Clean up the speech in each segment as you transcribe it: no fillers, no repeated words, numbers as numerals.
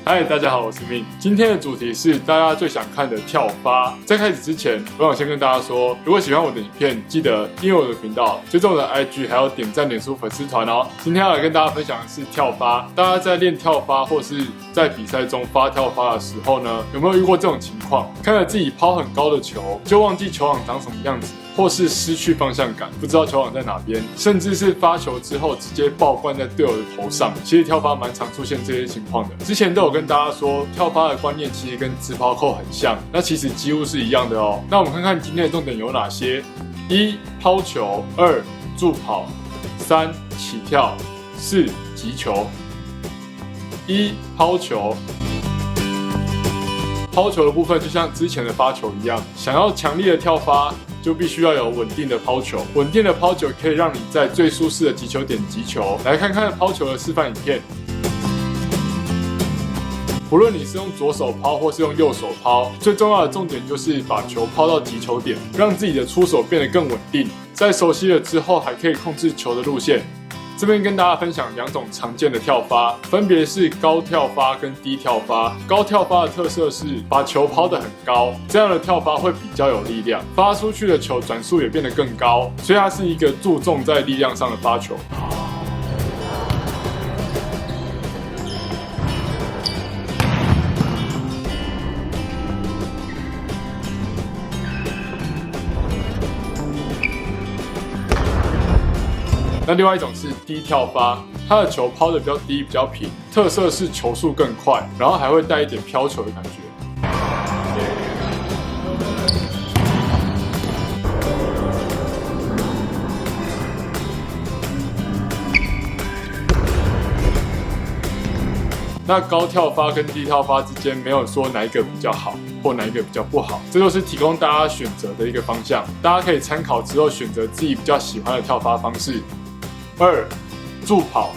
嗨，大家好，我是Min。今天的主题是大家最想看的跳发。在开始之前，我想先跟大家说，如果喜欢我的影片，记得订阅我的频道，追踪我的 IG， 还有点赞脸书粉丝团哦。今天要来跟大家分享的是跳发。大家在练跳发或是在比赛中发跳发的时候呢，有没有遇过这种情况？看着自己抛很高的球，就忘记球网长什么样子？或是失去方向感，不知道球网在哪边，甚至是发球之后直接爆灌在队友的头上。其实跳发蛮常出现这些情况的。之前都有跟大家说，跳发的观念其实跟直抛扣很像，那其实几乎是一样的哦。那我们看看今天的重点有哪些：1. 抛球；2. 助跑；3. 起跳；4. 击球。1. 抛球。抛球的部分就像之前的发球一样，想要强力的跳发，就必须要有稳定的抛球。稳定的抛球可以让你在最舒适的击球点击球。来看看抛球的示范影片。不论你是用左手抛或是用右手抛，最重要的重点就是把球抛到击球点，让自己的出手变得更稳定。在熟悉了之后，还可以控制球的路线。这边跟大家分享2种常见的跳发，分别是高跳发跟低跳发。高跳发的特色是把球抛得很高，这样的跳发会比较有力量，发出去的球转速也变得更高，所以它是一个注重在力量上的发球。那另外一种是低跳发，它的球抛得比较低、比较平，特色是球速更快，然后还会带一点飘球的感觉。那高跳发跟低跳发之间没有说哪一个比较好或哪一个比较不好，这就是提供大家选择的一个方向，大家可以参考之后选择自己比较喜欢的跳发方式。2. 助跑。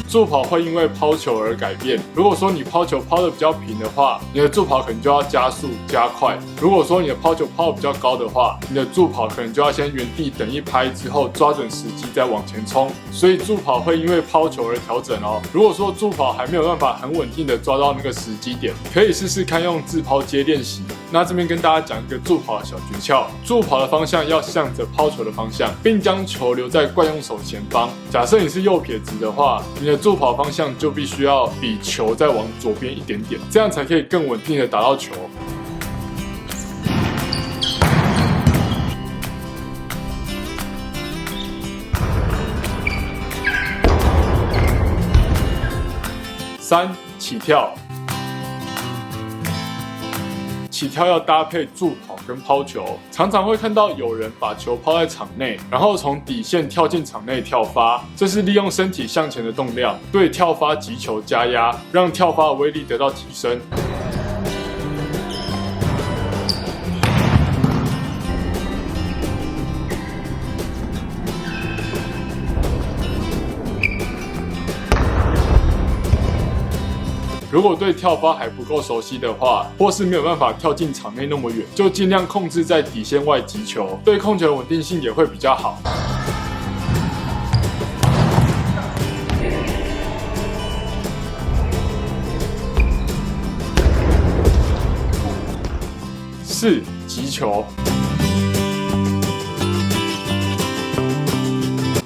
助跑会因为抛球而改变。如果说你抛球抛得比较平的话，你的助跑可能就要加速加快；如果说你的抛球抛得比较高的话，你的助跑可能就要先原地等一拍之后抓准时机再往前冲。所以助跑会因为抛球而调整哦。如果说助跑还没有办法很稳定的抓到那个时机点，可以试试看用自抛接练习。那这边跟大家讲一个助跑的小诀窍：助跑的方向要向着抛球的方向，并将球留在惯用手前方。假设你是右撇子的话，你的助跑方向就必须要比球再往左边一点点，这样才可以更稳定的打到球。3. 起跳。起跳要搭配助跑跟抛球，常常会看到有人把球抛在场内，然后从底线跳进场内跳发，这是利用身体向前的动量对跳发击球加压，让跳发的威力得到提升。如果对跳发还不够熟悉的话，或是没有办法跳进场内那么远，就尽量控制在底线外击球，对控球的稳定性也会比较好。4. 击球。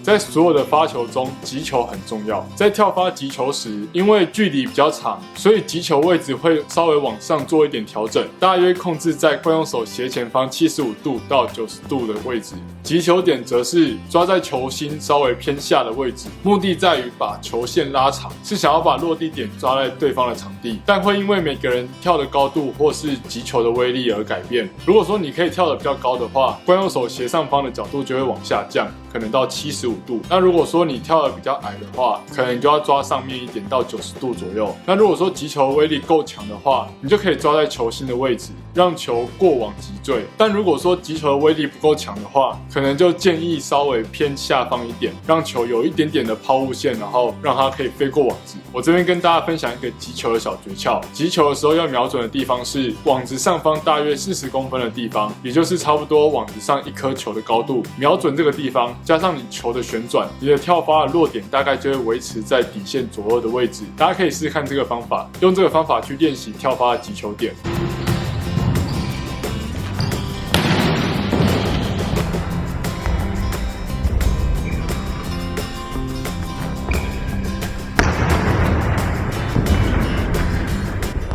在所有的发球中，击球很重要。在跳发击球时，因为距离比较长，所以击球位置会稍微往上做一点调整，大约控制在惯用手斜前方75度到90度的位置。击球点则是抓在球心稍微偏下的位置，目的在于把球线拉长，是想要把落地点抓在对方的场地，但会因为每个人跳的高度或是击球的威力而改变。如果说你可以跳得比较高的话，惯用手斜上方的角度就会往下降，可能到75度。那如果说你跳得比较矮的话，可能就要抓上面一点到90度左右。那如果说击球威力够强的话，你就可以抓在球心的位置，让球过往击坠。但如果说击球的威力不够强的话，可能就建议稍微偏下方一点，让球有一点点的抛物线，然后让它可以飞过网子。我这边跟大家分享一个击球的小诀窍：击球的时候要瞄准的地方是网子上方大约40公分的地方，也就是差不多网子上一颗球的高度。瞄准这个地方，加上你球的旋转，你的跳发的落点大概就会维持在底线左右的位置。大家可以试试看这个方法，用这个方法去练习跳发的击球点。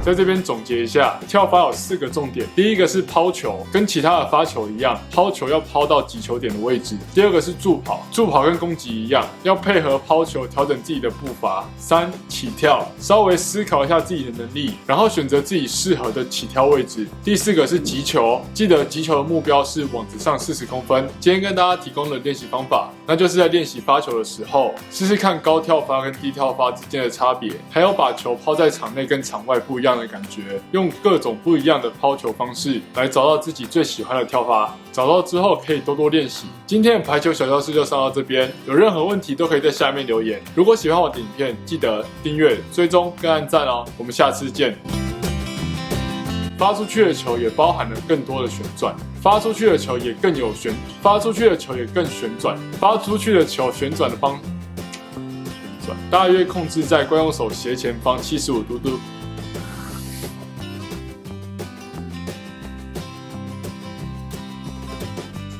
在这边总结一下，跳发有4个重点。第一个是抛球，跟其他的发球一样，抛球要抛到击球点的位置。第二个是助跑，助跑跟攻击一样，要配合抛球调整自己的步伐。3、起跳，稍微思考一下自己的能力，然后选择自己适合的起跳位置。第4个是击球，记得击球的目标是网子上40公分。今天跟大家提供的练习方法，那就是在练习发球的时候，试试看高跳发跟低跳发之间的差别，还有把球抛在场内跟场外不一样的感觉，用各种不一样的抛球方式来找到自己最喜欢的跳发。找到之后可以多多练习。今天的排球小教室就上到这边，有任何问题都可以在下面留言。如果喜欢我的影片，记得订阅、追踪跟按赞哦。我们下次见。发出去的球也包含了更多的旋转，发出去的球也更旋转，发出去的球旋转的大约控制在惯用手斜前方75度。